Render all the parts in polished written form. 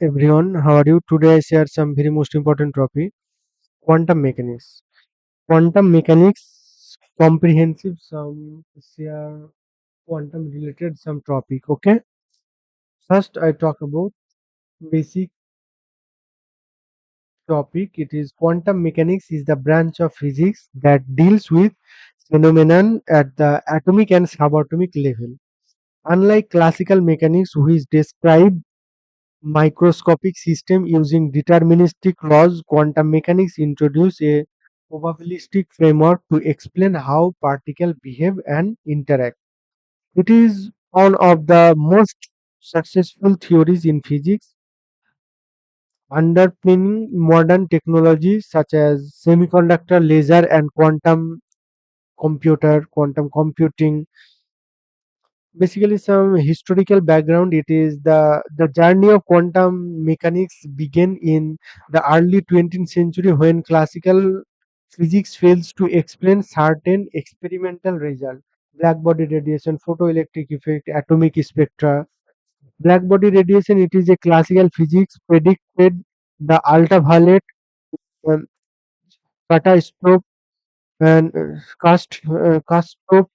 Everyone, how are you? Today I share some very most important topic, quantum mechanics. Quantum mechanics comprehensive some share quantum related some topic. Okay. First I talk about basic topic. It is quantum mechanics is the branch of physics that deals with phenomenon at the atomic and subatomic level. Unlike classical mechanics, which describe microscopic system using deterministic laws, quantum mechanics introduce a probabilistic framework to explain how particles behave and interact. It is one of the most successful theories in physics, underpinning modern technologies such as semiconductor, laser, and quantum computing. Basically, some historical background. It is the journey of quantum mechanics began in the early 20th century when classical physics fails to explain certain experimental results. Black body radiation, photoelectric effect, atomic spectra. Black body radiation, it is a classical physics predicted the ultraviolet um, catastrophe and catastrophe,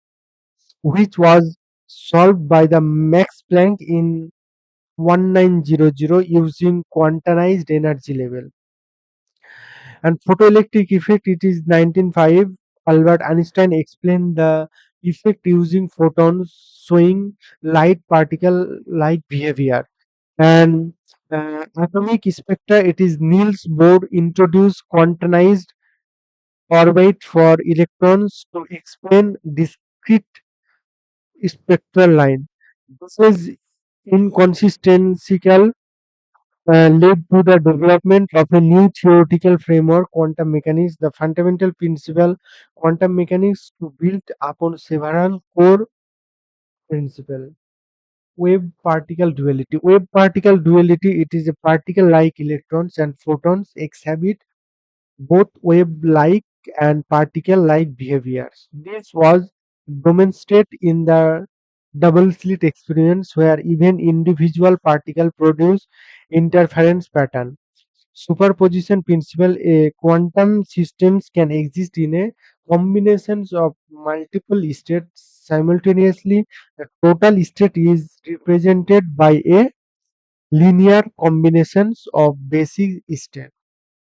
which was solved by the Max Planck in 1900 using quantized energy level. And photoelectric effect, it is 1905. Albert Einstein explained the effect using photons showing light particle like behavior. And atomic spectra, it is Niels Bohr introduced quantized orbit for electrons to explain discrete spectral line. This is inconsistency led to the development of a new theoretical framework, quantum mechanics. The fundamental principle quantum mechanics to build upon several core principles. Wave particle duality. Wave particle duality, it is a particle like electrons and photons exhibit both wave-like and particle-like behaviors. This was demonstrated in the double-slit experiments where even individual particles produce interference pattern. Superposition principle, a quantum systems can exist in a combinations of multiple states simultaneously. The total state is represented by a linear combinations of basic states.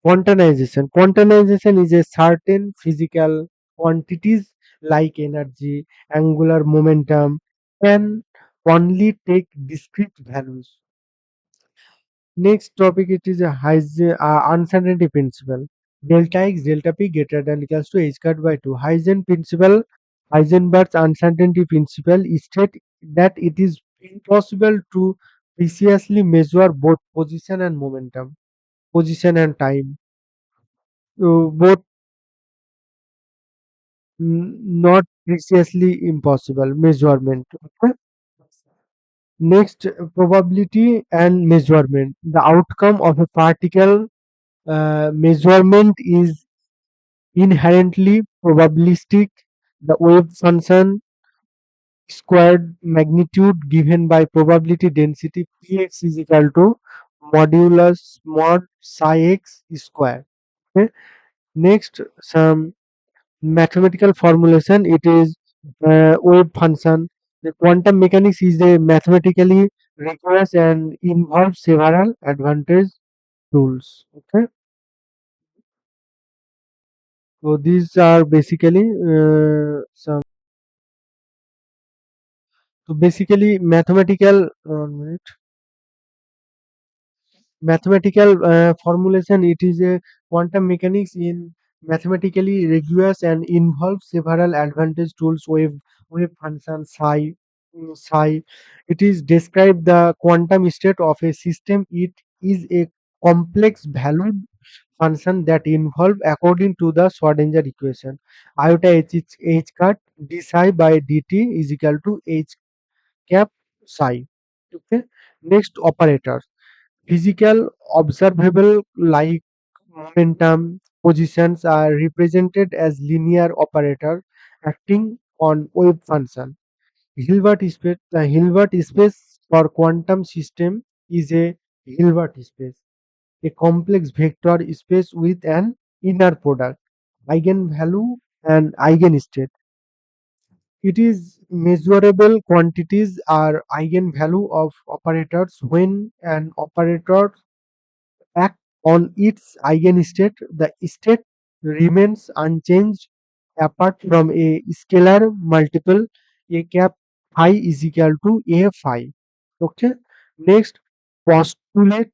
Quantization. Quantization is a certain physical quantities like energy, angular momentum can only take discrete values. Next topic, it is a uncertainty principle. Delta x delta p greater than equals to h cut by 2. Heisenberg's uncertainty principle state that it is impossible to precisely measure both position and time. Both not precisely impossible measurement. Okay. Next, probability and measurement. The outcome of a particle measurement is inherently probabilistic. The wave function squared magnitude given by probability density px is equal to modulus mod psi x square. Okay. Next, some mathematical formulation. It is wave function. The quantum mechanics is a mathematically rigorous and involves several advantage tools. Okay, so these are basically some. So basically, mathematical formulation. It is a quantum mechanics in mathematically rigorous and involves several advantage tools. Wave function psi. It is describe the quantum state of a system. It is a complex valued function that involve according to the Schrödinger equation. Iota h cut d psi by dt is equal to h cap psi. Okay. Next, operators. Physical observable like momentum positions are represented as linear operator acting on wave function. The Hilbert space for quantum system is a Hilbert space, a complex vector space with an inner product, eigenvalue and eigenstate. It is measurable quantities are eigenvalue of operators when an operator acts on its eigenstate. The state remains unchanged apart from a scalar multiple a cap phi is equal to a phi. Okay. Next, postulate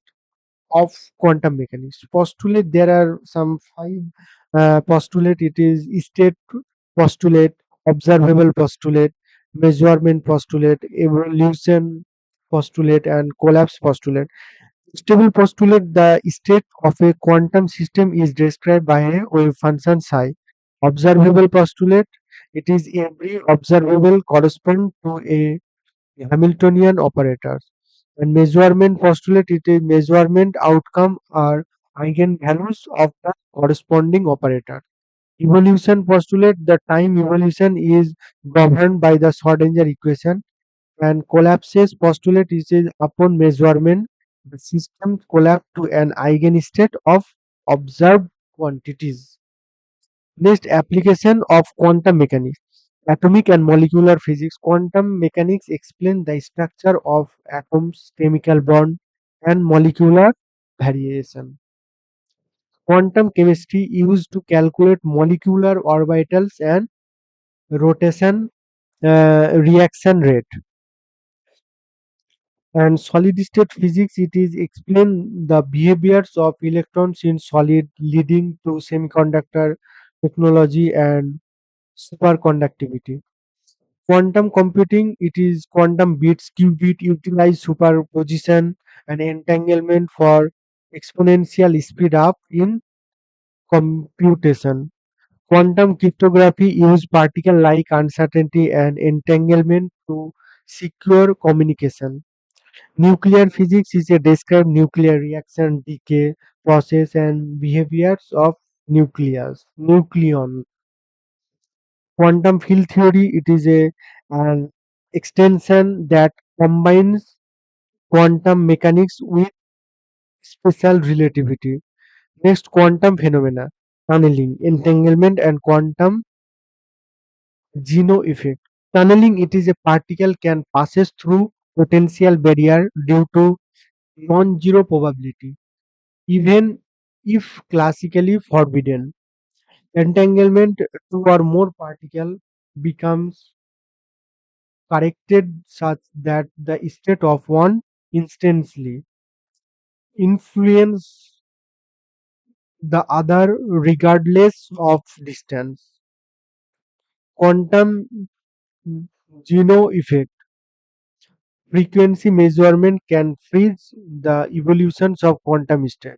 of quantum mechanics. Postulate, there are some five postulate. It is state postulate, observable postulate, measurement postulate, evolution postulate, and collapse postulate. Stable postulate, the state of a quantum system is described by a wave function psi. Observable postulate, it is every observable correspond to a Hamiltonian operators. And measurement postulate, it is measurement outcome are eigenvalues of the corresponding operator. Evolution postulate, the time evolution is governed by the Schrödinger equation. And collapses postulate is upon measurement, the system collapse to an eigenstate of observed quantities. Next, application of quantum mechanics. Atomic and molecular physics. Quantum mechanics explain the structure of atoms, chemical bond, and molecular variation. Quantum chemistry used to calculate molecular orbitals and rotation reaction rate. And solid state physics, it is explain the behaviors of electrons in solid, leading to semiconductor technology and superconductivity. Quantum computing, it is quantum bits, qubit utilize superposition and entanglement for exponential speed up in computation. Quantum cryptography use particle like uncertainty and entanglement to secure communication. Nuclear physics is a describe nuclear reaction, decay, process and behaviors of nucleon. Quantum field theory, it is an extension that combines quantum mechanics with special relativity. Next, quantum phenomena, tunneling, entanglement and quantum Zeno effect. Tunneling, it is a particle can passes through potential barrier due to non-zero probability, even if classically forbidden. Entanglement, two or more particle becomes corrected such that the state of one instantly influence the other regardless of distance. Quantum Zeno effect. Frequency measurement can freeze the evolutions of quantum state.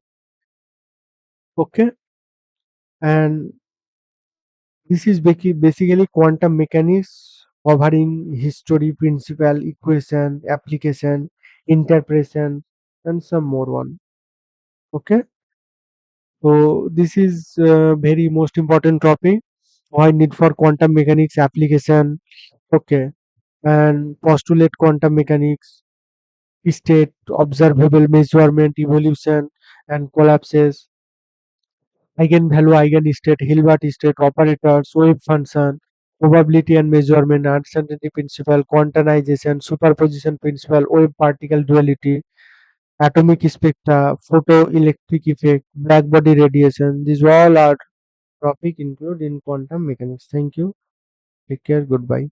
Okay, and this is basically quantum mechanics covering history, principle, equation, application, interpretation, and some more one. Okay, so this is very most important topic. Why need for quantum mechanics application? Okay, and postulate quantum mechanics, state, observable measurement, evolution, and collapses, eigenvalue, eigenstate, Hilbert state, operators, wave function, probability and measurement, uncertainty principle, quantization, superposition principle, wave particle duality, atomic spectra, photoelectric effect, black body radiation. These all are topic included in quantum mechanics. Thank you. Take care. Goodbye.